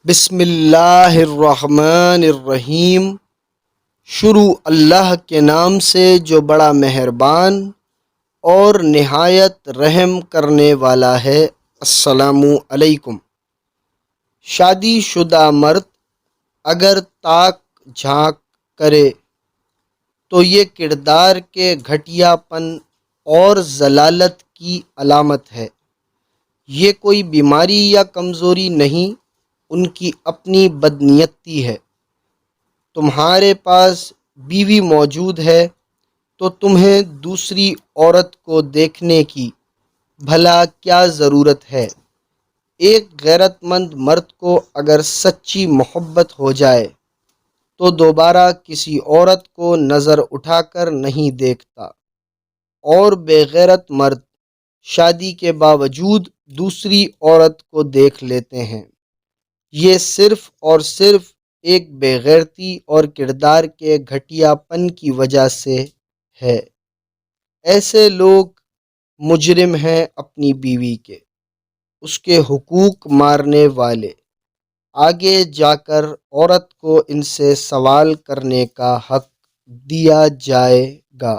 بسم اللہ الرحمن الرحیم۔ شروع اللہ کے نام سے جو بڑا مہربان اور نہایت رحم کرنے والا ہے۔ السلام علیکم۔ شادی شدہ مرد اگر تاک جھانک کرے تو یہ کردار کے گھٹیا پن اور ضلالت کی علامت ہے۔ یہ کوئی بیماری یا کمزوری نہیں، ان کی اپنی بدنیتی ہے۔ تمہارے پاس بیوی موجود ہے تو تمہیں دوسری عورت کو دیکھنے کی بھلا کیا ضرورت ہے؟ ایک غیرت مند مرد کو اگر سچی محبت ہو جائے تو دوبارہ کسی عورت کو نظر اٹھا کر نہیں دیکھتا، اور بے غیرت مرد شادی کے باوجود دوسری عورت کو دیکھ لیتے ہیں۔ یہ صرف اور صرف ایک بے غیرتی اور کردار کے گھٹیا پن کی وجہ سے ہے۔ ایسے لوگ مجرم ہیں اپنی بیوی کے، اس کے حقوق مارنے والے۔ آگے جا کر عورت کو ان سے سوال کرنے کا حق دیا جائے گا۔